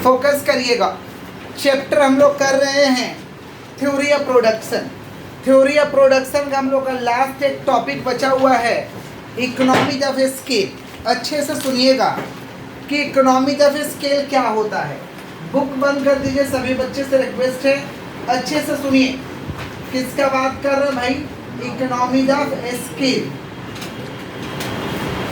Focus करिएगा। Chapter हम लोग कर रहे हैं theory of production. Theory of production का हम लोग का लास्ट एक टॉपिक बचा हुआ है, इकोनॉमीज ऑफ स्केल। अच्छे से सुनिएगा कि इकोनॉमीज ऑफ स्केल क्या होता है। बुक बंद कर दीजिए, सभी बच्चे से रिक्वेस्ट है, अच्छे से सुनिए। किसका बात कर रहे हैं भाई? Economies of scale.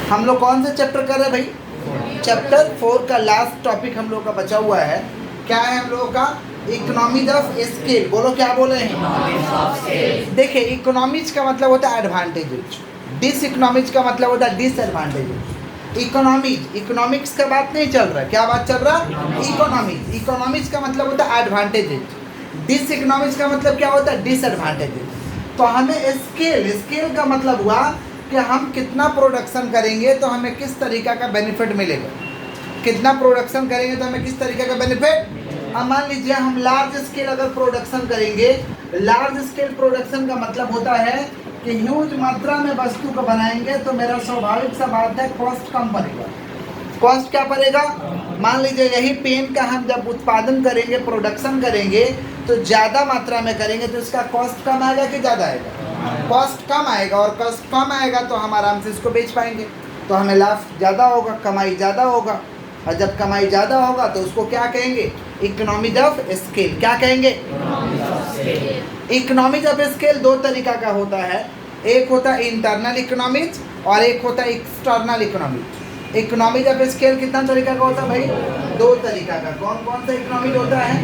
हम लोग कौन सा चैप्टर कर रहे हैं भाई? चैप्टर 4 का लास्ट टॉपिक हम लोग का बचा हुआ है। क्या है हम लोगों का? Economies of scale. बोलो क्या बोले हैं? देखिए, इकोनॉमीज का मतलब होता है एडवांटेजेज, डिस इकोनॉमीज का मतलब होता है डिसएडवांटेजेज। इकोनॉमीज, इकोनॉमिक्स का बात नहीं चल रहा है। क्या बात चल रहा है? इकोनॉमीज। इकोनॉमिक्स का मतलब होता है एडवांटेजेज, डिस इकोनॉमिक्स का मतलब क्या होता है? डिसएडवांटेजेज। तो हमें स्केल, स्केल का मतलब हुआ कि हम कितना प्रोडक्शन करेंगे तो हमें किस तरीका का बेनिफिट मिलेगा। कितना प्रोडक्शन करेंगे तो हमें किस तरीके का बेनिफिट। अब मान लीजिए हम लार्ज स्केल अगर प्रोडक्शन करेंगे, लार्ज स्केल प्रोडक्शन का मतलब होता है कि ह्यूज मात्रा में वस्तु को बनाएंगे तो मेरा स्वाभाविक सा बात है कॉस्ट कम पड़ेगा। कॉस्ट क्या पड़ेगा? मान लीजिए यही पेन का हम जब उत्पादन करेंगे, प्रोडक्शन करेंगे तो ज़्यादा मात्रा में करेंगे तो इसका कॉस्ट कम आएगा कि ज़्यादा आएगा? कॉस्ट कम आएगा, और कॉस्ट कम आएगा तो हम आराम से इसको बेच पाएंगे, तो हमें लाभ ज़्यादा होगा, कमाई ज़्यादा होगा। और जब कमाई ज़्यादा होगा तो उसको क्या कहेंगे? Economies of scale. क्या कहेंगे? इकोनॉमीज ऑफ स्केल दो तरीका का होता है, एक होता है इंटरनल इकोनॉमीज और एक होता है external economies. Economies of scale कितना तरीका का होता है भाई? दो तरीका का। कौन कौन सा इकोनॉमीज होता है?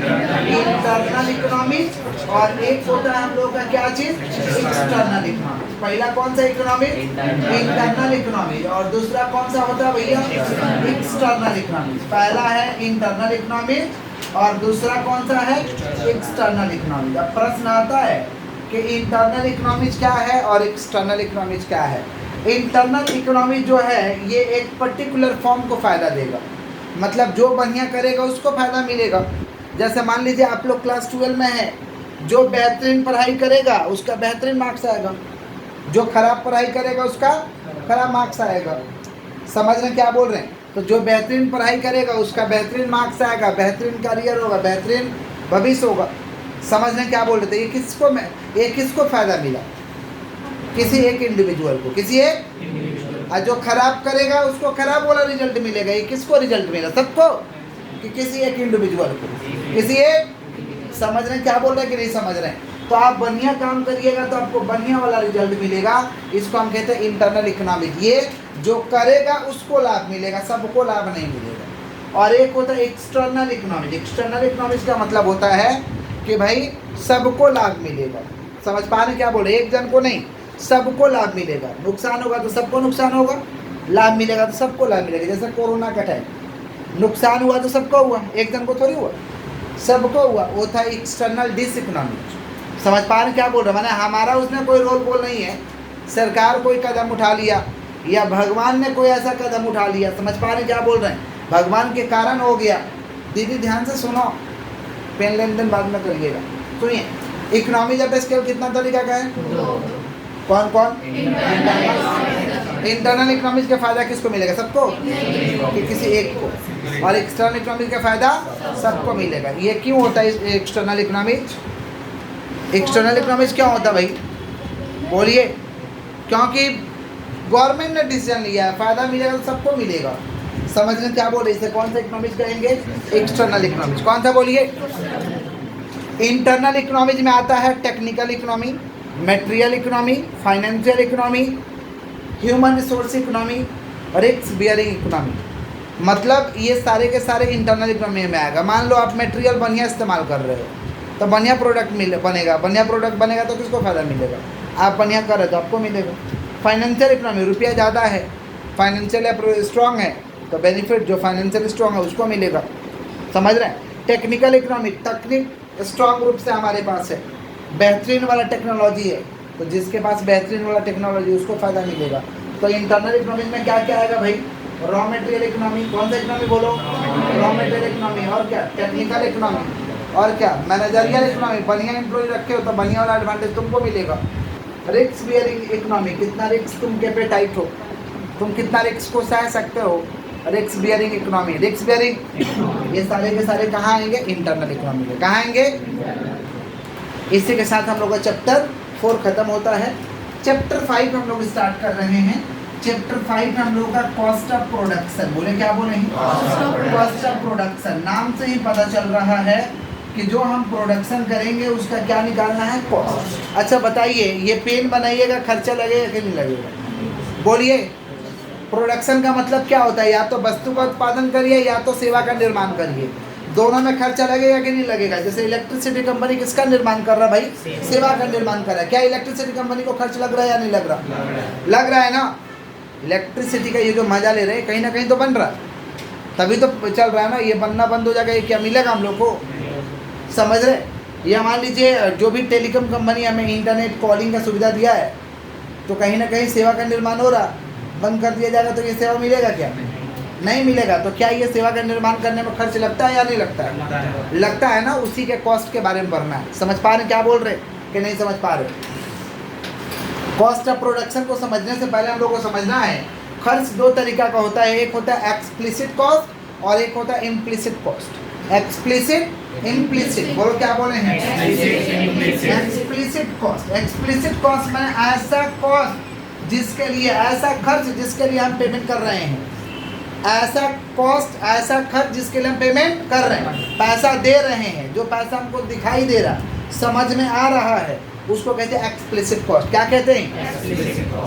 इंटरनल इकोनॉमीज, और एक होता है हम लोग का क्या चीज? External economies. पहला कौन सा इकोनॉमीज? Internal economies. और दूसरा कौन सा होता है भैया? External economies. पहला है इंटरनल इकोनॉमीज और दूसरा कौन सा है? External economies. अब प्रश्न आता है कि इंटरनल इकोनॉमीज क्या है और एक्सटर्नल इकोनॉमीज क्या है। इंटरनल इकोनॉमी जो है ये एक पर्टिकुलर फॉर्म को फ़ायदा देगा, मतलब जो बढ़िया करेगा उसको फ़ायदा मिलेगा। जैसे मान लीजिए आप लोग क्लास 12 में है, जो बेहतरीन पढ़ाई करेगा उसका बेहतरीन मार्क्स आएगा, जो खराब पढ़ाई करेगा उसका खराब मार्क्स आएगा। समझ रहे हैं क्या बोल रहे हैं? तो जो बेहतरीन पढ़ाई करेगा उसका बेहतरीन मार्क्स आएगा, बेहतरीन करियर होगा, बेहतरीन भविष्य होगा। समझ रहे हैं क्या बोल रहे थे? ये किसको फ़ायदा मिला? किसी एक इंडिविजुअल को, किसी एक। और जो खराब करेगा उसको खराब वाला रिजल्ट मिलेगा। ये किसको रिजल्ट मिला? सबको कि किसी एक इंडिविजुअल को, किसी एक। समझ रहे हैं क्या बोल रहे हैं कि नहीं समझ रहे हैं? तो आप बढ़िया काम करिएगा तो आपको बढ़िया वाला रिजल्ट मिलेगा। इसको हम कहते हैं इंटरनल इकोनॉमिक। ये जो करेगा उसको लाभ मिलेगा, सबको लाभ नहीं मिलेगा। और एक होता है एक्सटर्नल इकोनॉमिक। एक्सटर्नल इकोनॉमिक्स का मतलब होता है कि भाई सबको लाभ मिलेगा। समझ पा रहे क्या बोल रहे? एक जन को नहीं, सबको लाभ मिलेगा। नुकसान होगा तो सबको नुकसान होगा, लाभ मिलेगा तो सबको लाभ मिलेगा। जैसे कोरोना का टाइम, नुकसान हुआ तो सबको हुआ, एक जन को थोड़ी हुआ, सबको हुआ। वो था एक्सटर्नल डिस इकोनॉमिक। समझ पा रहे क्या बोल रहे? माने हमारा उसमें कोई रोल बोल नहीं है, सरकार कोई कदम उठा लिया या भगवान ने कोई ऐसा कदम उठा लिया। समझ पा रहे क्या बोल रहे हैं? भगवान के कारण हो गया। दीदी ध्यान से सुनो, पेन लेन देन बाद में करिएगा। सुनिए, इकोनॉमीज ऑफ स्केल कितना तरीका का है? कौन कौन? इंटरनल इकोनॉमिक्स का फायदा किसको मिलेगा? सबको कि किसी एक को। और एक्सटर्नल इकोनॉमिक्स का फायदा सबको मिलेगा। ये क्यों होता है एक्सटर्नल इकोनॉमिक्स? एक्सटर्नल इकोनॉमिक्स क्यों होता है भाई? बोलिए। क्योंकि गवर्नमेंट ने डिसीजन लिया है, फायदा मिलेगा तो सबको मिलेगा। समझ रहे क्या बोल रहे? इसे कौन सा इकोनॉमिक्स कहेंगे? External economics. कौन सा बोलिए? इंटरनल इकोनॉमिक्स में आता है technical economy, material economy, financial economy, human resource economy, risk bearing economy. मतलब ये सारे के सारे इंटरनल इकोनॉमी में आएगा। मान लो आप मटेरियल बढ़िया इस्तेमाल कर रहे हो तो बढ़िया प्रोडक्ट बनेगा। बढ़िया प्रोडक्ट बनेगा तो किसको फ़ायदा मिलेगा? आप बढ़िया कर रहे हो तो आपको मिलेगा। फाइनेंशियल इकोनॉमी, रुपया ज़्यादा है, फाइनेंशियल स्ट्रॉन्ग है तो बेनिफिट जो फाइनेंशियल स्ट्रॉन्ग है उसको मिलेगा। समझ रहे हैं? टेक्निकल इकोनॉमी, तकनीक स्ट्रॉन्ग रूप से हमारे पास है, बेहतरीन वाला टेक्नोलॉजी है, तो जिसके पास बेहतरीन वाला टेक्नोलॉजी उसको फ़ायदा मिलेगा। तो इंटरनल इकोनॉमी में क्या क्या आएगा भाई? Raw material economy. कौन सा इकोनॉमी बोलो? Raw material economy. और क्या? Technical economy. और क्या? Managerial economy. बढ़िया एम्प्लॉय रखे हो तो बढ़िया वाला एडवांटेज तुमको मिलेगा। रिस्क बियरिंग इकोनॉमी, कितना रिस्क तुम के पे टाइट हो, तुम कितना रिस्क को सह सकते हो, risk bearing economy, risk bearing, ये सारे के सारे कहाँ आएंगे? इंटरनल इकोनॉमी में। कहाँ आएंगे? इसी के साथ हम लोग का चैप्टर 4 खत्म होता है। चैप्टर 5 हम लोग स्टार्ट कर रहे हैं। चैप्टर 5 हम लोग का कॉस्ट ऑफ प्रोडक्शन, बोले क्या बोले हैं? Cost of production. नाम से ही पता चल रहा है कि जो हम प्रोडक्शन करेंगे उसका क्या निकालना है? कॉस्ट। अच्छा बताइए, ये पेन बनाइएगा, खर्चा लगेगा कि नहीं लगेगा? बोलिए। प्रोडक्शन का मतलब क्या होता है? या तो वस्तु का उत्पादन करिए या तो सेवा का निर्माण करिए, दोनों में खर्चा लगेगा कि नहीं लगेगा? जैसे इलेक्ट्रिसिटी कंपनी किसका निर्माण कर रहा है भाई? सेवा का निर्माण कर रहा है। क्या इलेक्ट्रिसिटी कंपनी को खर्च लग रहा है या नहीं लग रहा? लग रहा है ना। इलेक्ट्रिसिटी का ये जो मजा ले रहे हैं कहीं ना कहीं तो बन रहा है, तभी तो चल रहा है ना। ये बनना बंद हो जाएगा, ये क्या मिलेगा हम लोग को? समझ रहे? ये मान लीजिए जो भी टेलीकॉम कंपनी हमें इंटरनेट कॉलिंग का सुविधा दिया है, तो कहीं ना कहीं सेवा का निर्माण हो रहा, बंद कर दिया जाएगा तो ये सेवा मिलेगा क्या? नहीं मिलेगा। तो क्या ये सेवा का निर्माण करने में खर्च लगता है या नहीं लगता है? लगता है ना। उसी के कॉस्ट के बारे में पढ़ना है। समझ पा रहे क्या बोल रहे कि नहीं समझ पा रहे? कॉस्ट ऑफ प्रोडक्शन को समझने से पहले हम लोग को समझना है खर्च दो तरीका का होता है। एक होता है एक्सप्लिसिट कॉस्ट और एक होता है इम्प्लिसिट कॉस्ट। एक्सप्लिसिट, इम्प्लिसिट, बोलो क्या बोले हैं? Explicit cost. एक्सप्लिसिट कॉस्ट में ऐसा कॉस्ट जिसके लिए, ऐसा खर्च जिसके लिए हम पेमेंट कर रहे हैं, ऐसा कॉस्ट, ऐसा खर्च जिसके लिए हम पेमेंट कर रहे हैं, पैसा दे रहे हैं, जो पैसा हमको दिखाई दे रहा, समझ में आ रहा है, उसको कहते हैं एक्सप्लिसिट कॉस्ट। क्या कहते हैं?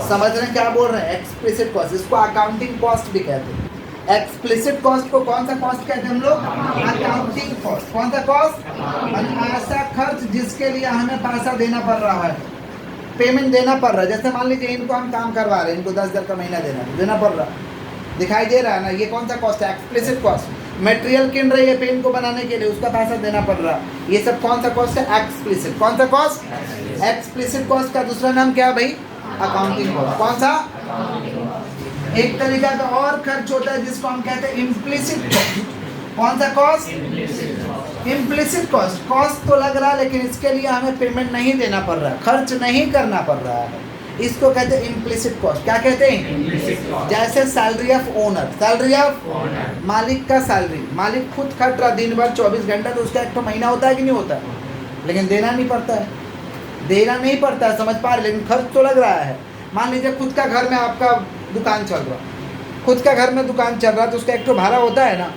समझ रहे हैं क्या बोल रहे हैं? Explicit cost. इसको अकाउंटिंग कॉस्ट भी कहते हैं। एक्सप्लिसिट कॉस्ट को कौन सा कॉस्ट कहते हैं हम लोग? Accounting cost. कौन सा कॉस्ट? ऐसा खर्च जिसके लिए हमें पैसा देना पड़ रहा है, पेमेंट देना पड़ रहा है। जैसे मान लीजिए इनको हम काम करवा रहे हैं, इनको 10,000 का महीना देना पड़ रहा, दिखाई दे रहा है ना। ये कौन सा कॉस्ट है? Explicit cost. मटेरियल किन रही है पेन को बनाने के लिए, उसका पैसा देना पड़ रहा, ये सब कौन सा कॉस्ट है? एक्सप्लिसिट। कौन सा कॉस्ट? एक्सप्लिसिट कॉस्ट का दूसरा नाम क्या है भाई? Accounting cost. कौन सा? एक तरीका का और खर्च होता है जिसको हम कहते हैं इम्प्लिसिट कॉस्ट। कौन सा कॉस्ट? Implicit cost. कॉस्ट तो लग रहा है लेकिन इसके लिए हमें पेमेंट नहीं देना पड़ रहा है, खर्च नहीं करना पड़ रहा है, इसको कहते हैं इम्प्लिसिट कॉस्ट। क्या कहते हैं? जैसे salary of owner, salary of मालिक का सैलरी, मालिक खुद खट रहा दिन भर 24 घंटा, तो उसका एक तो महीना होता है कि नहीं होता है? लेकिन देना नहीं पड़ता है, देना नहीं पड़ता है, समझ पा रहे? लेकिन खर्च तो लग रहा है। मान लीजिए खुद का घर में आपका दुकान चल रहा, खुद का घर में दुकान चल रहा, तो उसका एक तो भाड़ा होता है ना।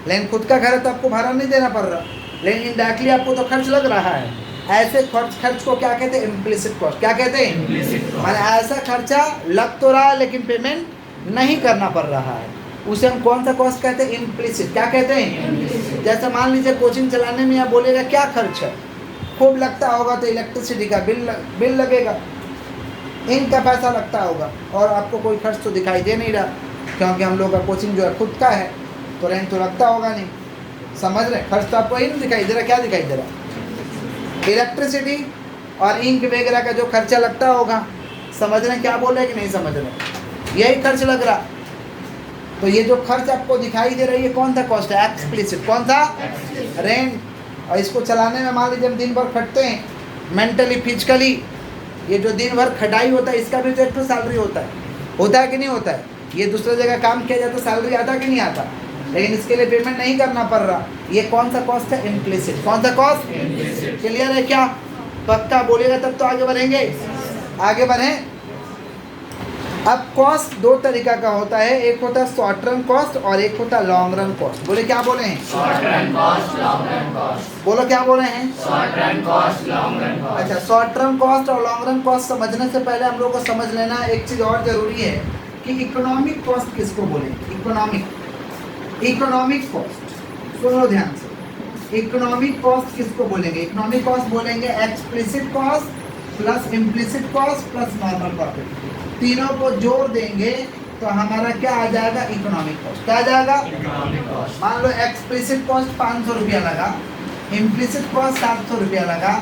लेकिन खुद का घर है तो आपको भाड़ा नहीं देना पड़ रहा, लेकिन इनडायरेक्टली आपको तो खर्च लग रहा है। ऐसे खर्च को क्या कहते हैं? Implicit cost. क्या कहते हैं? माने ऐसा खर्चा लग तो रहा है लेकिन पेमेंट नहीं करना पड़ रहा है, उसे हम कौन सा कॉस्ट कहते हैं? इम्प्लिसिट। क्या कहते हैं? जैसे मान लीजिए कोचिंग चलाने में आप बोलेगा क्या खर्च है, खूब लगता होगा तो इलेक्ट्रिसिटी का बिल लगेगा, इनका पैसा लगता होगा, और आपको कोई खर्च तो दिखाई दे नहीं रहा, क्योंकि हम लोग का कोचिंग जो है खुद का है, तो रेंट तो लगता होगा नहीं। समझ रहे? खर्च तो आपको ही नहीं दिखाई दे रहा। क्या दिखाई दे रहा? इलेक्ट्रिसिटी और इंक वगैरह का जो खर्चा लगता होगा। समझ रहे हैं क्या बोल रहे हैं कि नहीं समझ रहे? यही खर्च लग रहा। तो ये जो खर्च आपको दिखाई दे रही है कौन सा कॉस्ट है? एक्सप्लिसिट। कौन सा? रेंट। और इसको चलाने में मान लीजिए हम दिन भर खटते हैं, मेंटली फिजिकली, ये जो दिन भर खटाई होता है इसका भी तो एक तो सैलरी होता है कि नहीं होता है? ये दूसरी जगह काम किया जाता, सैलरी आता कि नहीं आता? लेकिन इसके लिए पेमेंट नहीं करना पड़ रहा, ये कौन सा कॉस्ट है? इम्प्लिसिट। कौन सा कॉस्ट? क्लियर है क्या? पक्का बोलेगा तब तो आगे बढ़ेंगे। आगे बढ़ें। अब कॉस्ट दो तरीका का होता है, एक होता है शॉर्ट रन कॉस्ट और एक होता है लॉन्ग रन कॉस्ट। बोले क्या बोले हैं? Short run cost, long run cost. बोलो क्या बोले हैं? Short run cost, long run cost. अच्छा, शॉर्ट रन कॉस्ट और लॉन्ग रन कॉस्ट समझने से पहले हम लोग को समझ लेना एक चीज़ और जरूरी है कि इकोनॉमिक कॉस्ट किसको बोलेंगे? इकोनॉमिक कॉस्ट, सुनो ध्यान से। इकोनॉमिक कॉस्ट किसको बोलेंगे? इकोनॉमिक कॉस्ट बोलेंगे explicit cost plus implicit cost plus normal profit, तीनों को जोड़ देंगे तो हमारा क्या आ जाएगा? Economic cost. क्या आ जाएगा? Economic cost. मान लो एक्सप्लिसिट कॉस्ट 500 रुपया लगा, इम्प्लिसिट कॉस्ट 700 रुपया लगा,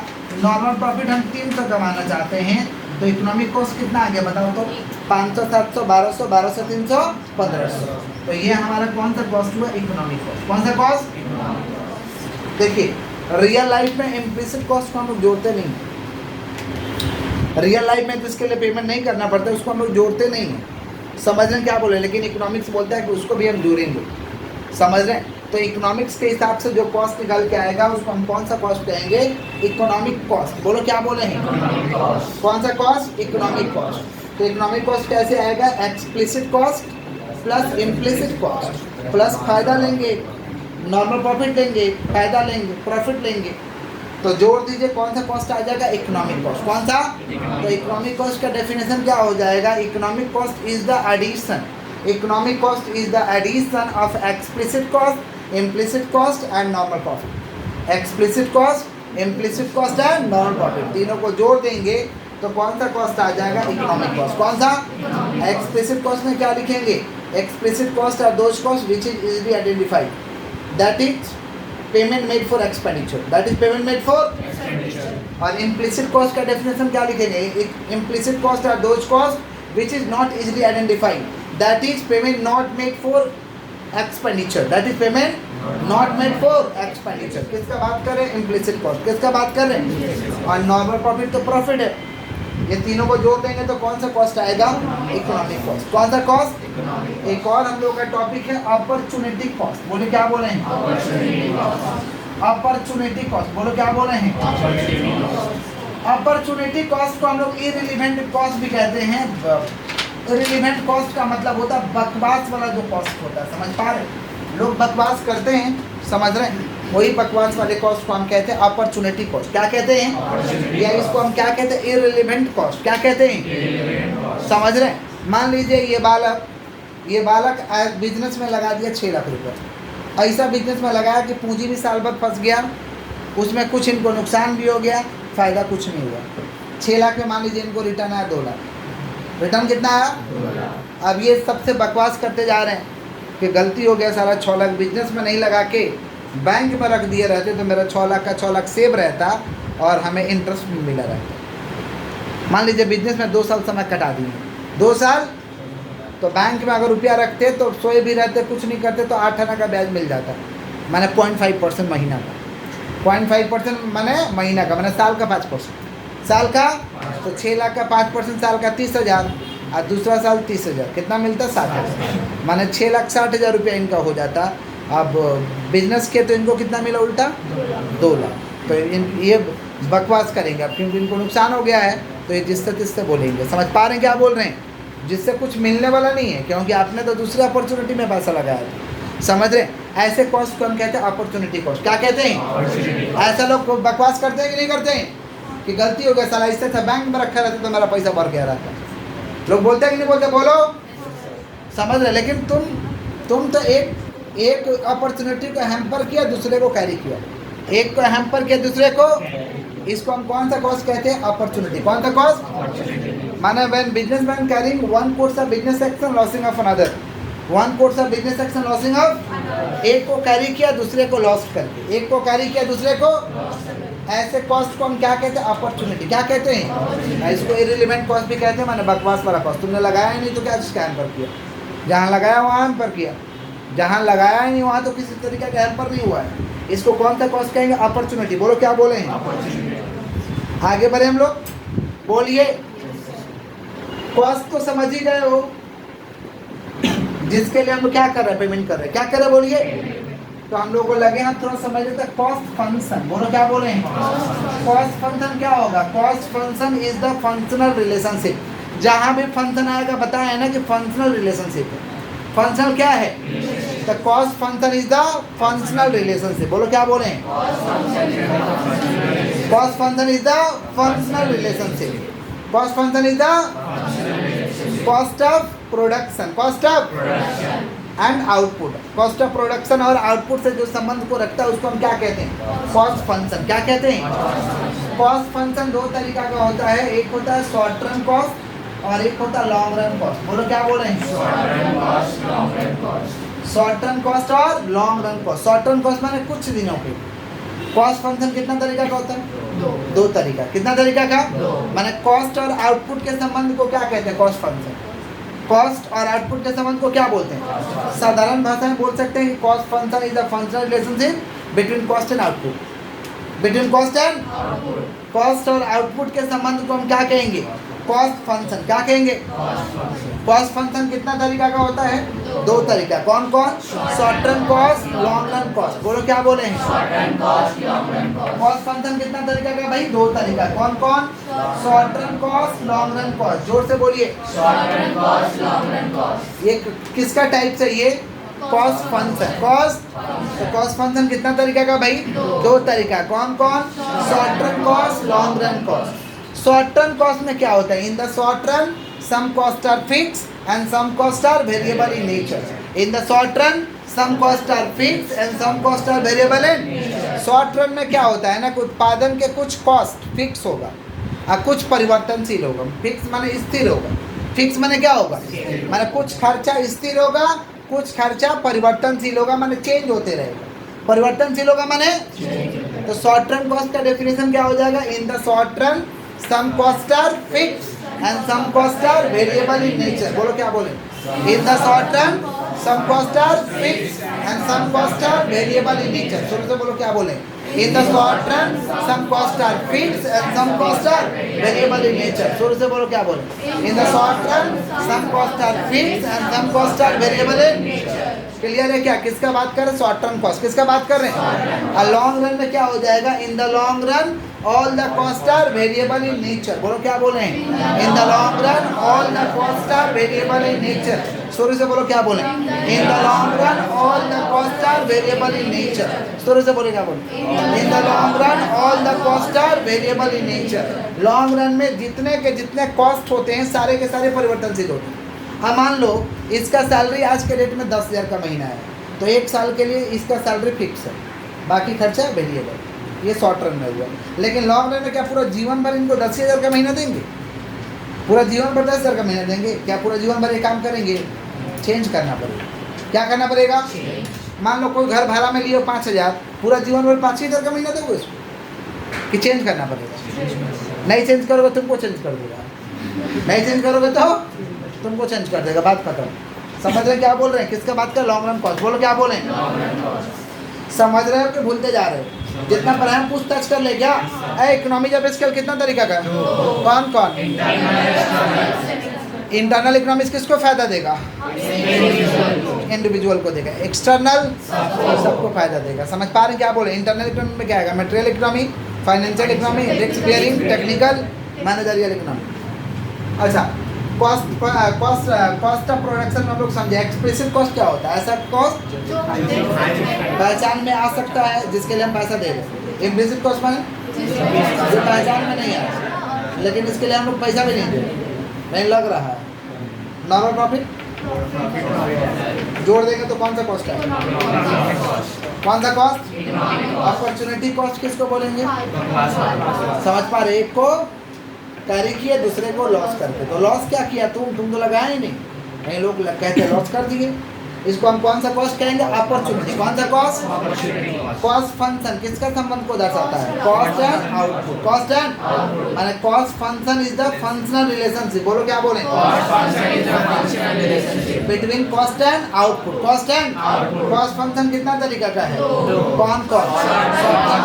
नॉर्मल प्रॉफिट हम 300 कमाना चाहते हैं, तो इकोनॉमिक कॉस्ट कितना आ गया बताओ तो? 500, 700, 1200, 1200, 300, 1500। तो ये हमारा कौन सा कॉस्ट हुआ? Economic cost. कौन सा कॉस्ट? देखिए रियल लाइफ में इम्प्लिसिट कॉस्ट को हम लोग जोड़ते नहीं, रियल लाइफ में जिसके लिए पेमेंट नहीं करना पड़ता उसको हम लोग जोड़ते नहीं हैं। समझ रहे हैं क्या बोले, लेकिन इकोनॉमिक्स बोलता है कि उसको भी हम जोड़ेंगे, समझ रहे हैं। तो इकोनॉमिक्स के हिसाब से जो कॉस्ट निकल के आएगा उसको हम कौन सा कॉस्ट कहेंगे, इकोनॉमिक कॉस्ट। बोलो क्या बोले हैं, कौन सा कॉस्ट, इकोनॉमिक कॉस्ट। तो इकोनॉमिक कॉस्ट कैसे आएगा, explicit cost plus implicit cost plus फायदा लेंगे, नॉर्मल प्रॉफिट लेंगे, फायदा लेंगे, प्रॉफिट लेंगे, तो जोड़ दीजिए कौन सा कॉस्ट आ जाएगा, इकोनॉमिक कॉस्ट। कौन सा, तो इकोनॉमिक कॉस्ट का डेफिनेशन क्या हो जाएगा, economic cost is the addition, economic cost is the addition of explicit cost, implicit cost and normal profit. Explicit cost, implicit cost and normal profit, तीनों को जोड़ देंगे तो कौन सा कॉस्ट आ जाएगा, इकोनॉमिक कॉस्ट। कौन सा, एक्सप्लिसिट कॉस्ट में क्या लिखेंगे, explicit cost are those cost which is easily identified, that is payment made for expenditure, that is payment made for. और इम्प्लिसिट कॉस्ट का डेफिनेशन क्या लिखेंगे, implicit cost are those cost which is not easily identified, that is payment not made for expenditure, that is payment not made for expenditure. किसका बात कर रहे हैं, implicit cost. किसका बात कर रहे हैं, और नॉर्मल प्रॉफिट तो प्रॉफिट है। ये तीनों को जोड़ देंगे तो कौन सा कॉस्ट आएगा, इकोनॉमिक कॉस्ट। कौन सा कॉस्ट, एक और हम लोग का टॉपिक है अपॉर्चुनिटी कॉस्ट। बोले क्या बोले हैं, अपॉर्चुनिटी कॉस्ट। बोलो क्या बोले हैं, अपॉर्चुनिटी कॉस्ट को हम लोग इररिलेवेंट कॉस्ट भी कहते हैं। इररिलेवेंट कॉस्ट का मतलब होता है बकवास वाला जो कॉस्ट होता है, समझ पा रहे, लोग बकवास करते हैं, समझ रहे हैं, वही बकवास वाले कॉस्ट को हम कहते हैं अपॉर्चुनिटी कॉस्ट। क्या कहते हैं, या इसको हम क्या कहते हैं, इररिलेवेंट कॉस्ट। क्या कहते हैं, समझ रहे हैं। मान लीजिए ये बालक बिजनेस में लगा दिया 6 लाख रुपए, ऐसा बिजनेस में लगाया कि पूंजी भी साल भर फंस गया, उसमें कुछ इनको नुकसान भी हो गया, फ़ायदा कुछ नहीं हुआ। 6 लाख में मान लीजिए इनको रिटर्न आया 2 लाख। रिटर्न कितना आया, अब ये सबसे बकवास करते जा रहे हैं कि गलती हो गया, सारा 6 लाख बिजनेस में नहीं लगा के बैंक में रख दिए रहते तो मेरा 6 लाख का 6 लाख सेव रहता और हमें इंटरेस्ट भी मिला रहता। मान लीजिए बिजनेस में 2 साल समय कटा दिए, 2 साल, तो बैंक में अगर रुपया रखते तो सोए भी रहते, कुछ नहीं करते तो 8 आना का ब्याज मिल जाता, मैंने 0.5% महीना का, 0.5% मैंने महीना का, मैंने साल का 5%, साल का, तो 6 लाख का 5% साल का 30,000 और दूसरा साल 30,000, कितना मिलता, 60,000, मैंने 6,60,000 रुपया इनका हो जाता। अब बिजनेस के तो इनको कितना मिला, उल्टा 2 लाख। तो ये बकवास करेंगे अब, क्योंकि इनको नुकसान हो गया है, तो ये जिससे तिससे बोलेंगे। समझ पा रहे हैं क्या बोल रहे हैं, जिससे कुछ मिलने वाला नहीं है, क्योंकि आपने तो दूसरी अपॉर्चुनिटी में पैसा लगाया था, समझ रहे। ऐसे कॉस्ट को हम कहते हैं अपॉर्चुनिटी कॉस्ट। क्या कहते हैं, ऐसा लोग बकवास करते हैं कि नहीं करते हैं, कि गलती हो गया, साला इससे था बैंक में रखा रहता तो मेरा पैसा भर गया रहता। लोग बोलते हैं कि नहीं बोलते, बोलो, समझ रहे। लेकिन तुम तो एक अपॉर्चुनिटी को हैम्पर किया, दूसरे को कैरी किया, एक को हैम्पर किया, दूसरे को, इसको हम कौन सा कॉस्ट कहते हैं, अपॉर्चुनिटी। कौन सा कॉस्ट, माने when businessman carrying one course of business action losing of another, one course of business action losing of, एक को कैरी किया दूसरे को लॉस करके, एक को कैरी किया दूसरे को, ऐसे कॉस्ट को हम क्या कहते हैं, अपॉर्चुनिटी। क्या कहते हैं, इसको इररिलेवेंट कॉस्ट भी कहते हैं, माने बकवास वाला कॉस्ट। तुमने लगाया ही नहीं तो क्या स्कैम पर किया, जहाँ लगाया वहाँ हम पर किया, जहाँ लगाया ही नहीं वहाँ तो किसी तरीके का हेल्पर नहीं हुआ है। इसको कौन सा कॉस्ट कहेंगे, अपॉर्चुनिटी। बोलो क्या बोले हैं, आगे बढ़े हम लोग, बोलिए। कॉस्ट तो समझ ही गए हो, जिसके लिए हम लोग क्या कर रहे हैं, पेमेंट कर रहे हैं। क्या कर रहे हैं, बोलिए। तो हम लोग को लगे हम थोड़ा समझ लेते हैं कॉस्ट फंक्शन। बोलो क्या बोले हैं, कॉस्ट फंक्शन क्या होगा। Cost function is the functional relationship. जहाँ भी फंक्शन आएगा बताया है ना कि फंक्शनल रिलेशनशिप है। फंक्शनल क्या है, the cost function is the functional relationship. बोलो क्या बोले हैं, cost function is the functional relationship. Cost function is the cost of production, cost of and output. Cost of production और आउटपुट से जो संबंध को रखता है उसको हम क्या कहते हैं, कॉस्ट फंक्शन। क्या कहते हैं, कॉस्ट फंक्शन 2 तरीका का होता है, एक होता है शॉर्ट टर्म कॉस्ट और एक होता है लॉन्ग रन कॉस्ट। बोलो क्या बोल रहे हैं, शॉर्ट टर्म कॉस्ट और long run cost. Short term cost माने कुछ दिनों के। कॉस्ट फंक्शन कितना तरीका का होता है, 2 तरीका। कितना तरीका का, माने कॉस्ट और आउटपुट के संबंध को क्या कहते हैं, कॉस्ट फंक्शन। कॉस्ट और आउटपुट के संबंध को क्या बोलते हैं, साधारण भाषा में बोल सकते हैं कि cost function is the functional relationship between cost and output. Between cost and cost और आउटपुट के संबंध को हम क्या कहेंगे, कॉस्ट फंक्शन। क्या कहेंगे, कॉस्ट फंक्शन कितना तरीका का होता है? दो तरीका। कौन कौन? Short run cost, long run cost. बोलो क्या बोले हैं? Short run cost, long run cost. Cost function कितना तरीका का भाई? दो तरीका। कौन कौन? Short run cost, long run cost. जोर से बोलिए। Short run cost, long run cost. ये किसका टाइप से? ये कॉस्ट फंक्शन। कॉस्ट फंक्शन कितना तरीका का भाई? दो तरीका। कौन कौन? Short run cost, long run cost. Short run cost में क्या होता है? In the short run some cost are fix and some cost are variable in nature. In the short run some cost are fix and some cost are variable in. Short run में क्या होता है ना कि उत्पादन के कुछ cost fix होगा और कुछ परिवर्तनशील होगा। फिक्स माने स्थिर होगा। फिक्स माने क्या होगा? माने कुछ खर्चा स्थिर होगा, कुछ खर्चा परिवर्तनशील होगा, माने चेंज होते रहेगा। परिवर्तनशील होगा माने तो शॉर्ट रन कॉस्ट का डेफिनेशन क्या हो जाएगा? In the short run some cost are fix and some cost are variable in nature. बोलो क्या बोले? In the short run some cost are fix and some cost are variable in nature. शुरू से बोलो क्या बोले? In the short run some cost are fix and some cost are variable in nature. शुरू से बोलो क्या बोले? In the short run some cost are fix and some cost are variable in nature. Clear है क्या? किसका बात कर रहे हैं? Short run cost. किसका बात कर रहे हैं? और लॉन्ग रन में क्या हो जाएगा? In the long run all the cost are variable in nature. बोलो क्या बोले हैं? In the long run all the cost are variable in nature. शुरू से बोलो क्या बोले? In the long run all the cost are variable in nature. शुरू से बोले क्या बोले? In the long run all the cost are variable in nature. Long run में जितने के जितने कॉस्ट होते हैं सारे के सारे परिवर्तनशील होते हैं। हाँ मान लो इसका सैलरी आज के डेट में 10,000 का महीना है तो एक साल के लिए इसका सैलरी फिक्स है, बाकी खर्चा वेरिएबल। ये शॉर्ट रन में हुआ। लेकिन लॉन्ग रन में क्या पूरा जीवन भर इनको 10,000 का महीना देंगे? पूरा जीवन भर 10,000 का महीना देंगे? क्या पूरा जीवन भर ये काम करेंगे? चेंज करना पड़ेगा। क्या करना पड़ेगा? मान लो कोई घर भाड़ा में लिए 5,000, पूरा जीवन भर 5,000 का महीना दोगे उसको कि चेंज करना पड़ेगा? नहीं चेंज करोगे तुमको चेंज कर देगा, नहीं चेंज करोगे तो तुमको चेंज कर देगा। बात खत्म। समझ रहे क्या बोल रहे हैं? किसका बात कर? Long run cost. बोलो क्या बोले? समझ रहे हो कि भूलते जा रहे हो? जितना पढ़ाए हम पूछताछ कर ले क्या? इकोनॉमी ऑफ स्केल कितना तरीका का? कौन कौन? इंटरनल इकोनॉमिक्स किसको फायदा देगा? इंडिविजुअल को देगा। एक्सटर्नल सबको फायदा देगा। समझ पा रहे हैं क्या बोले? इंटरनल इकोनॉमी में क्या आएगा? Material economy, financial economy, risk bearing, technical, managerial economy. अच्छा, कॉस्ट ऑफ प्रोडक्शन में हम लोग समझे। एक्सप्रेसिव कॉस्ट क्या होता है? ऐसा कॉस्ट पहचान में आ सकता है जिसके लिए हम पैसा दे रहे हैं। इम्प्लिसिट कॉस्ट माने जो पहचान में नहीं आया लेकिन इसके लिए हम लोग पैसा भी नहीं दे रहे, नहीं लग रहा है। नॉर्मल प्रॉफिट जोड़ देंगे तो कौन सा कॉस्ट है? कौन सा कॉस्ट? अपॉर्चुनिटी कॉस्ट किसको बोलेंगे? समझ पा रहे? एक को कैरी किया, दूसरे को लॉस करके। तो लॉस क्या किया? तुम तो लगाया ही नहीं, कई लोग कहते हैं लॉस कर दिए। इसको हम कौन सा कॉस्ट कहेंगे? अपॉर्चुनिटी। कौन सा कॉस्ट? कॉस्ट फंक्शन किसका संबंध को दर्शाता है? Cost and output. Cost and माने cost function is the functional relationship. बोलो क्या बोले? Between cost and output. Cost and cost function कितना तरीका का है? कौन कौन?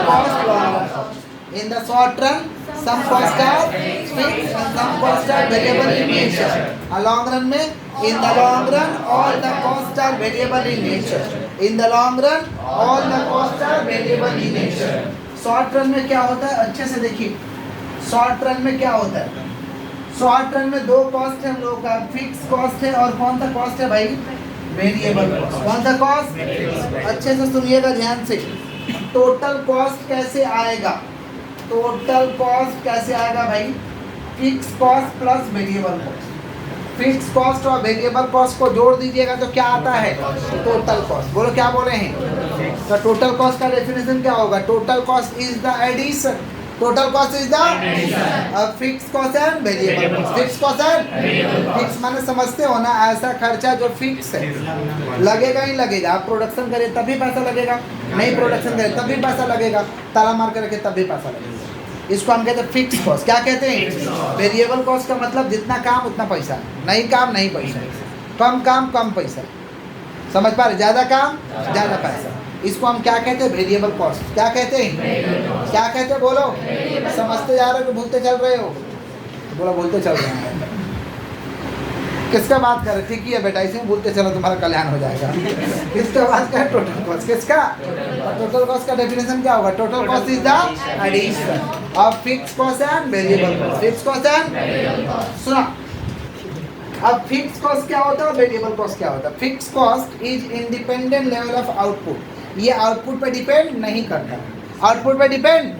Cost, long run. In the short run some cost are fixed and some cost are variable in nature. A long run में in the long run all the costs are variable in nature. In the long run all the costs are variable in nature. Short run में क्या होता है? अच्छे से देखिए। Short run में क्या होता है? Short run में दो कॉस्ट है हम लोग का, फिक्स कॉस्ट है और कौन सा कॉस्ट है भाई? Variable cost. कौन सा कॉस्ट? अच्छे से सुनिएगा ध्यान से। टोटल कॉस्ट कैसे आएगा? टोटल कॉस्ट कैसे आएगा भाई? Fix cost plus variable cost. Fix cost और वेरिएबल कॉस्ट को जोड़ दीजिएगा तो क्या आता है? Total cost. बोलो क्या बोले हैं? तो टोटल कॉस्ट का डेफिनेशन क्या होगा? Total cost is the addition. Total cost is the fix cost and variable cost. Fix cost and fix माने समझते हो ना, ऐसा खर्चा जो फिक्स है, लगेगा ही लगेगा। आप प्रोडक्शन करें तभी पैसा लगेगा, नहीं प्रोडक्शन करें तभी पैसा लगेगा, ताला मार के रखे तभी पैसा लगेगा। इसको हम कहते हैं फिक्स कॉस्ट। क्या कहते हैं? वेरिएबल कॉस्ट का मतलब जितना काम उतना पैसा, नहीं काम नहीं पैसा, कम काम कम पैसा। समझ पा रहे? ज़्यादा काम ज़्यादा पैसा। इसको हम क्या कहते हैं? Variable cost. क्या कहते हैं? क्या कहते हैं? बोलो। समझते जा रहे हो कि भूलते चल रहे हो? बोलो भूलते चल रहे हैं। किसका बात कर रहे? ठीक ही है बेटा, इसे बोलते चलो तुम्हारा कल्याण हो जाएगा। किसका बात कर? Total cost. किसका? टोटल कॉस्ट का डेफिनेशन क्या होगा? Total cost is the addition of fix cost and variable cost. Fix cost and सुना, अब फिक्स कॉस्ट क्या होता है और वेरिएबल कॉस्ट क्या होता है? Fix cost is independent level of output. ये आउटपुट पे डिपेंड नहीं करता। आउटपुट पे डिपेंड,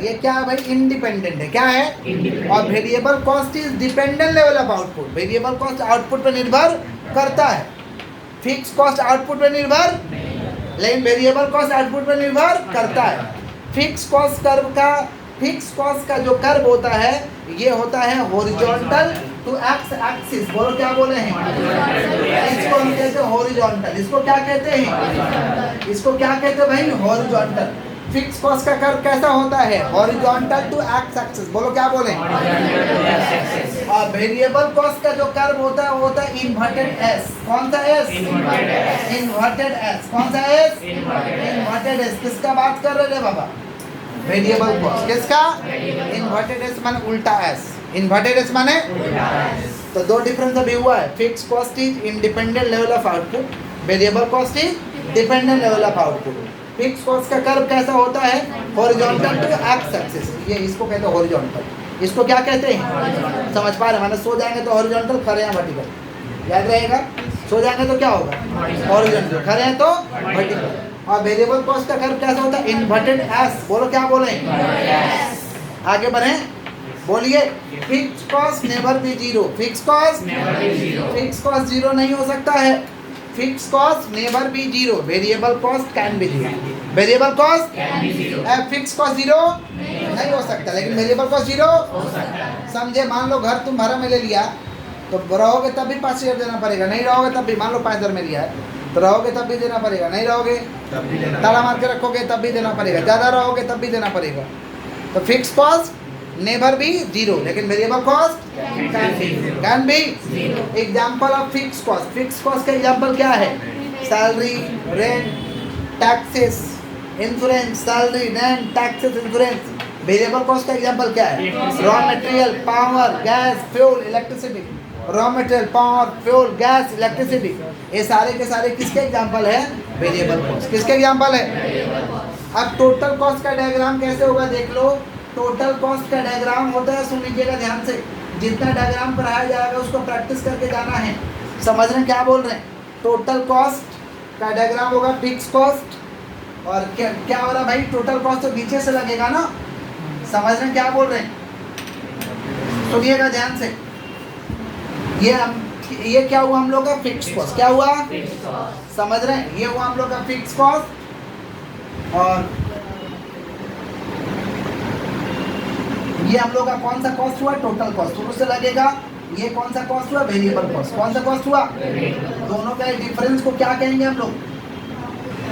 ये क्या है भाई? इंडिपेंडेंट है। क्या है? और variable cost is dependent level of output. Variable cost output पे निर्भर करता है, फिक्स कॉस्ट आउटपुट पे निर्भर, लेकिन वेरिएबल कॉस्ट आउटपुट पे निर्भर करता है। फिक्स कॉस्ट कर्व का, फिक्स कॉस्ट का जो कर्व होता है ये होता है हॉरिजॉन्टल टू एक्स एक्सिस। बोलो क्या बोले हैं? इसको हम कहते हैं हॉरिजॉन्टल। इसको क्या कहते हैं? इसको क्या कहते हैं भाई? हॉरिजॉन्टल। फिक्स कॉस्ट का कर्व कैसा होता है? Horizontal to x axis. बोलो क्या बोले? और वेरिएबल कॉस्ट का जो कर्व होता है वो होता है इन्वर्टेड एस। कौन सा एस? Inverted S. कौन सा एस? Inverted S. किसका बात कर रहे थे बाबा? Variable cost. किसका? इन्वर्टेड एस माने उल्टा एस। इन्वर्टेड एस माने तो दो डिफरेंस अभी हुआ है। Fix cost is independent level of output, variable cost is dependent level of output. Fix cost का कर्व कैसा होता है? Horizontal to x axis. ये इसको कहते हैं हॉरिजॉन्टल। इसको क्या कहते हैं? समझ पा रहे? माने सो जाएंगे तो हॉरिजॉन्टल, खड़े हैं वर्टिकल। याद रहेगा? सो जाएंगे तो क्या होगा? हॉरिजॉन्टल, खड़े हैं तो वर्टिकल। और वेरिएबल कॉस्ट का कर्व कैसा होता है? Inverted S. बोलो क्या बोले? आगे बढ़े, बोलिए। Fix cost never be zero. Fix cost zero नहीं हो सकता है। Fix cost never be zero. Variable cost can B zero. Variable cost fix cost zero नहीं हो सकता, लेकिन वेरिएबल कॉस्ट जीरो हो सकता है। समझे? मान लो घर तुम भाड़ा में ले लिया तो रहोगे तब भी 5,000 देना पड़ेगा, नहीं रहोगे तब भी। मान लो 5,000 में लिया है तो रहोगे तब भी देना पड़ेगा, नहीं रहोगे ताला मार के रखोगे तब भी देना पड़ेगा, ज़्यादा रहोगे तब भी देना पड़ेगा। तो fix cost never be zero, लेकिन variable cost can be. Example of fix cost. Fix cost का एग्जाम्पल क्या है? Salary, rent, taxes, insurance. Salary, rent, taxes, insurance. Variable cost का एग्जाम्पल क्या है? Raw material, power, gas, fuel, electricity. Raw material, power, fuel, gas, electricity, ये सारे के सारे किसके एग्जाम्पल है? Variable cost. किसके एग्जाम्पल है? अब टोटल कॉस्ट का डायग्राम कैसे होगा देख लो। टोटल कॉस्ट का डायग्राम होता है, सुन लीजिएगा ध्यान से, जितना डायग्राम पढ़ाया जाएगा उसको प्रैक्टिस करके जाना है। समझ रहे हैं क्या बोल रहे हैं? टोटल कॉस्ट का डायग्राम होगा फिक्स कॉस्ट। और क्या क्या हो रहा भाई? टोटल कॉस्ट तो नीचे से लगेगा ना। समझ रहे हैं क्या बोल रहे हैं? सुनिएगा ध्यान से। ये क्या हुआ हम लोग का? Fix cost. क्या हुआ? समझ रहे हैं? ये हुआ हम लोग का फिक्स कॉस्ट। और ये हम लोग का कौन सा कॉस्ट हुआ? Total cost. शुरू से लगेगा। ये कौन सा कॉस्ट हुआ? Variable cost. कौन सा कॉस्ट हुआ? दोनों का डिफरेंस को क्या कहेंगे हम लोग?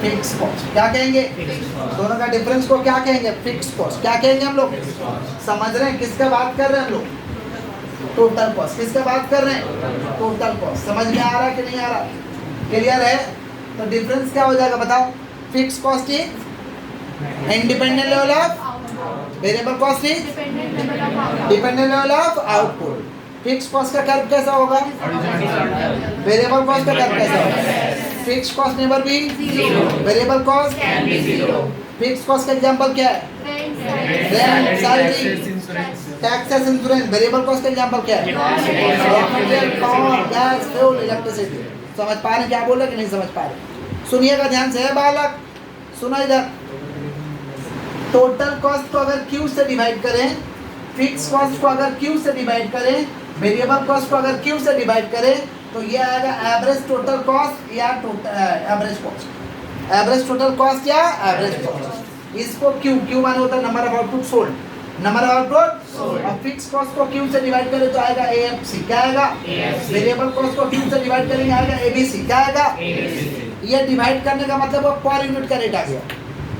Fix cost. क्या कहेंगे? दोनों का डिफरेंस को क्या कहेंगे? Fix cost. क्या कहेंगे हम लोग? समझ रहे हैं किसका बात कर रहे हैं हम लोग? Total cost. किसका बात कर रहे हैं? Total cost. समझ में आ रहा है कि नहीं आ रहा? क्लियर है? तो डिफरेंस क्या हो जाएगा बताओ? Fix cost is independent level of, variable cost is dependent level of output. Fix cost का कर्व कैसा होगा? वेरिएबल कॉस्ट का कर्व कैसा होगा? Fix cost never be zero, variable cost can B zero. Fix cost का example क्या है? Rent, salary, taxes, insurance. Variable cost का एग्जांपल क्या है? Raw material, power, gas, fuel, electricity. समझ पा रहे क्या बोल रहे कि नहीं समझ पा रहे? सुनिएगा ध्यान से बालक, सुना इधर। टोटल कॉस्ट को अगर Q से डिवाइड करें, फिक्स कॉस्ट को अगर Q से डिवाइड करें, वेरिएबल कॉस्ट को अगर Q से डिवाइड करें, तो ये आएगा एवरेज टोटल कॉस्ट या average cost. Average total cost या एवरेज कॉस्ट। इसको Q माने होता है number of output sold, number of output. और फिक्स कॉस्ट को Q से डिवाइड करें तो आएगा AFC। क्या आएगा? वेरिएबल कॉस्ट को Q से डिवाइड करेंगे आएगा ABC। क्या आएगा? ये डिवाइड करने का मतलब वो पर यूनिट का रेट आ गया।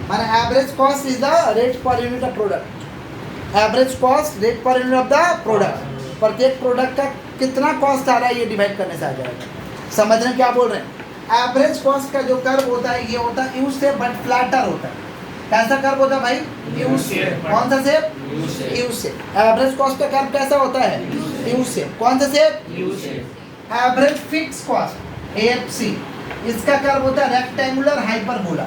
माने average cost is the rate per unit of product. Average cost rate per unit of the product. प्रत्येक प्रोडक्ट का कितना कॉस्ट आ रहा है ये डिवाइड करने से आ जाएगा। समझ रहे हैं क्या बोल रहे हैं? एवरेज कॉस्ट का जो कर्व होता है ये होता है यू शेप बट फ्लैटर होता है। कैसा कर्व होता है भाई? U shape. कौन सा shape? U shape. Average cost का कर्व कैसा होता है? U shape. कौन सा shape? U shape. Average fix cost AFC, इसका कर्व होता है रेक्टेंगुलर हाइपरबोला।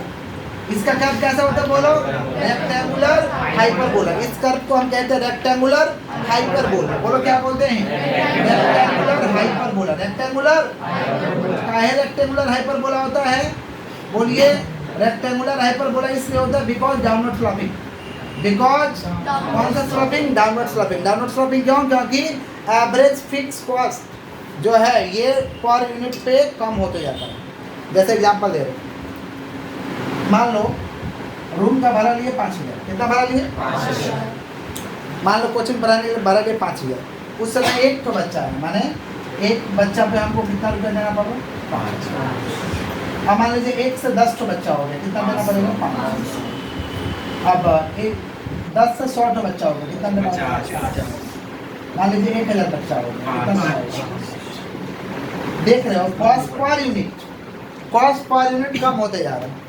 इसका कर्व कैसा होता है बोलो? Rectangular hyperbola. इस कर्व को हम कहते हैं रेक्टेंगुलर हाइपरबोला। बोलो क्या बोलते हैं? Rectangular hyperbola. रेक्टेंगुलर काहे रेक्टेंगुलर हाइपरबोला होता है? बोलिए। रेक्टेंगुलर हाइपरबोला इसलिए होता है बिकॉज डाउनवर्ड स्लोपिंग। बिकॉज कौन सा sloping? Downward sloping. Downward sloping क्यों? क्योंकि एवरेज फिक्स कॉस्ट जो है ये पर यूनिट पे कम होते जाता है। जैसे एग्जांपल दे रहे, मान लो रूम का भाड़ा लिए 5,000। कितना भाड़ा लिए? 5,000। मान लो कोचिंग पढ़ाने के लिए भाड़ा लिए 5,000। उस समय एक तो बच्चा है, माने एक बच्चा पे हमको कितना रुपया देना पड़ेगा? 5। अब मान लीजिए 1 से 10 तो बच्चा हो गया, कितना देना पड़ेगा? 5। अब 10 से 100 तो बच्चा हो गया, कितना देना पड़ेगा? मान लीजिए 1,000 बच्चा हो गया, कितना देना पड़ेगा? देख रहे हो cost per unit, cost per unit कम होते जा रहा है।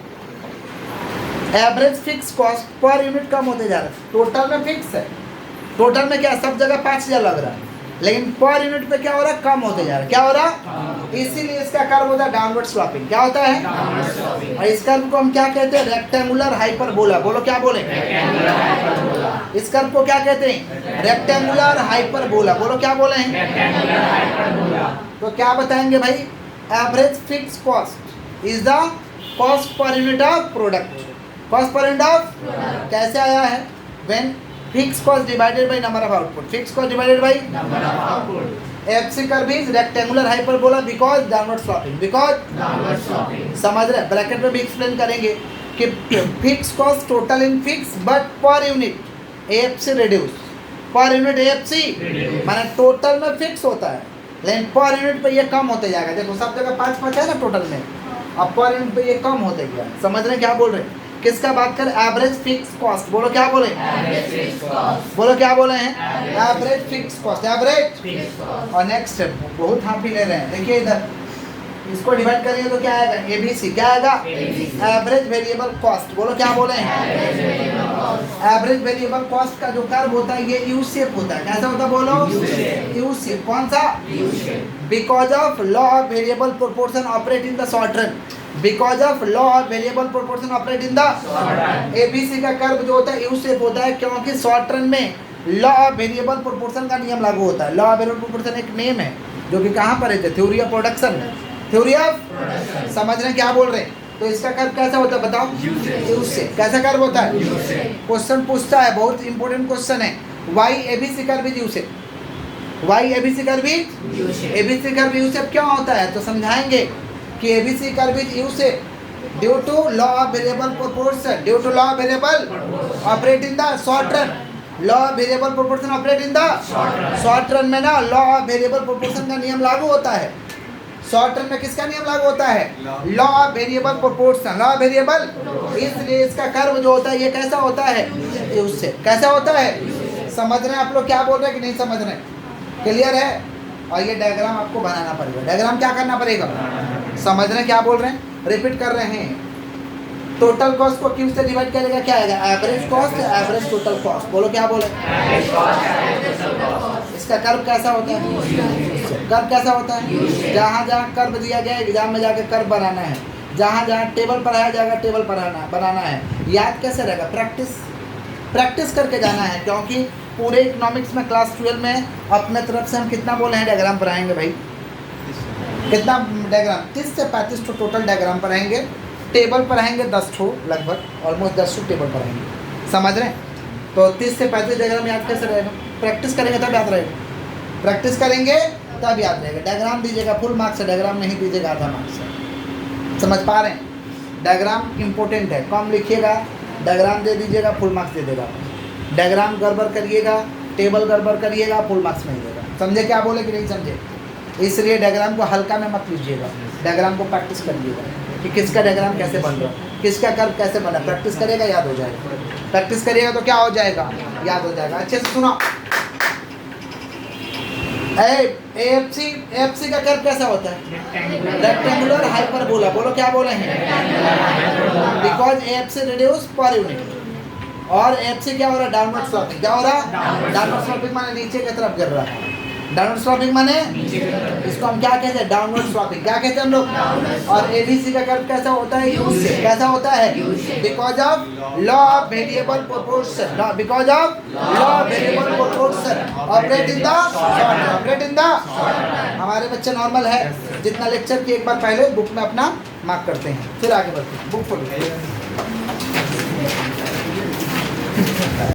Average fix cost per unit कम होते जा रहा है। टोटल में फिक्स है, टोटल में क्या सब जगह 5,000 लग रहा है, लेकिन पर यूनिट पे क्या हो रहा है? कम होते जा रहा है। क्या हो रहा है? इसीलिए इसका कर्व होता है डाउनवर्ड स्लोपिंग। क्या होता है? और इस कर्व को हम क्या कहते हैं? Rectangular hyperbola. बोलो क्या बोले? इस कर्व को क्या कहते हैं? Rectangular hyperbola. बोलो क्या बोले हैं? तो क्या बताएंगे भाई? Average fix cost is the cost per unit of product. Cost per unit of कैसे आया है? When fix cost divided by number of output. Fix cost divided by number of output. FC curve is rectangular hyperbola because downward sloping. Because downward sloping. समझ रहे? Bracket में भी explain करेंगे कि fix cost total in fix but per unit AFC reduce. Per unit AFC माने total में fix होता है, लेकिन पर यूनिट पे ये कम होते जाएगा। देखो सब जगह 5-5 है ना टोटल में, अब पर यूनिट पे ये कम होते गया। समझ रहे हैं क्या बोल रहे हैं? किसका बात कर? Average fix cost. बोलो क्या बोले? Average fix cost. बोलो क्या बोले हैं? Average fix cost. Average fix cost. और नेक्स्ट बहुत हाफी ले रहे हैं। देखिए इधर इसको डिवाइड करेंगे तो क्या आएगा? एबीसी। क्या आएगा? Average variable cost. बोलो क्या बोले हैं? Average variable cost. Average variable cost का जो कर्व होता है ये यू शेप होता है। कैसा होता है? बोलो यू शेप। कौन सा? U shape. Because of law of variable proportion operate in the short run. Because of law of variable proportion operate in the ABC का कर्व जो होता है यू शेप होता है, क्योंकि शॉर्ट रन में लॉ ऑफ वेरिएबल प्रोपोर्शन का नियम लागू होता है। लॉ ऑफ वेरिएबल प्रोपोर्शन एक नेम है जो कि कहाँ पर है? Theory of production. Theory of समझ रहे हैं क्या बोल रहे हैं? तो इसका कर्व कैसा होता है बताओ? U shape. कैसा कर्व होता है? क्वेश्चन पूछता है, बहुत इंपॉर्टेंट क्वेश्चन है। Why ABC curve is U shape. Why ABC curve is U shape. ABC curve U shape क्यों होता है? तो समझाएंगे कि ABC curve is U shape due to law of variable proportion. Due to law of variable operate in the short run. Law of variable proportion operate in the short run में ना law of variable proportion का नियम लागू होता है। Short run में किसका नियम लागू होता है? Law of variable proportion. Law of variable, इसलिए इसका कर्व जो होता है ये कैसा होता है? U shape. कैसा होता है? समझ रहे हैं आप लोग क्या बोल रहे हैं कि नहीं समझ रहे हैं? क्लियर है? और ये डायग्राम आपको बनाना पड़ेगा। डायग्राम क्या करना पड़ेगा? समझ रहे हैं क्या बोल रहे हैं? रिपीट कर रहे हैं। टोटल कॉस्ट को क्यू से डिवाइड करेगा, क्या आएगा? Average cost, average total cost. बोलो क्या बोले? इसका कर्व कैसा होता है? कर्व कैसा होता है? जहाँ जहाँ कर्व दिया गया एग्जाम में जाके कर्व बनाना है, जहाँ जहाँ टेबल पढ़ाया जाएगा टेबल बनाना है। याद कैसे रहेगा? प्रैक्टिस करके जाना है, क्योंकि पूरे इकोनॉमिक्स में क्लास 12 में अपने तरफ से हम कितना बोले हैं डायग्राम पढ़ाएंगे भाई? कितना डायग्राम? 30 से 35 तो टोटल डायग्राम पढ़ाएंगे। टेबल पढ़ाएंगे 10 ठो, लगभग ऑलमोस्ट 10 ठो टेबल पढ़ाएंगे। समझ रहे हैं? तो 30 से 35 डायग्राम याद कैसे रहेगा? प्रैक्टिस करेंगे तब याद रहेगा। प्रैक्टिस करेंगे तब याद रहेगा। डायग्राम दीजिएगा फुल मार्क्स से, डायग्राम नहीं दीजिएगा आधा मार्क्स से। समझ पा रहे हैं? डायग्राम इंपॉर्टेंट है। कम लिखिएगा, डायग्राम दे दीजिएगा, फुल मार्क्स दे देगा। डायग्राम गड़बड़ करिएगा, टेबल गड़बड़ करिएगा, फुल मार्क्स नहीं देगा। समझे क्या बोले कि नहीं समझे? इसलिए डायग्राम को हल्का में मत लीजिएगा, डायग्राम को प्रैक्टिस करिएगा कि किसका डायग्राम कैसे बन रहा है, किसका कर्व कैसे बना। प्रैक्टिस करिएगा याद हो जाएगा। प्रैक्टिस करिएगा तो क्या हो जाएगा? याद हो जाएगा। अच्छे से सुनो। एएफसी का कर्व कैसा होता है? Rectangular hyperbola. बोलो क्या बोले हैं? Because AFC reduce per unit, और एएफसी क्या हो रहा है? Downward sloping. क्या हो रहा है? डाउनवर्ड स्लोपिंग माने नीचे की तरफ गिर रहा है। डाउनवर्ड स्लॉपिंग माने नीचे की तरफ। इसको हम क्या कहते हैं? Downward sloping. क्या कहते हैं हम लोग? Downward और एबीसी का कर्व कैसा होता है? यू U से। shape। कैसा होता है? U shape। Because of law of variable proportion. Because of law of variable proportion operate in the short, operate in the. हमारे बच्चे नॉर्मल है, जितना लेक्चर की एक बार पहले बुक में अपना मार्क करते हैं, फिर आगे बढ़ते हैं। बुक खोलो।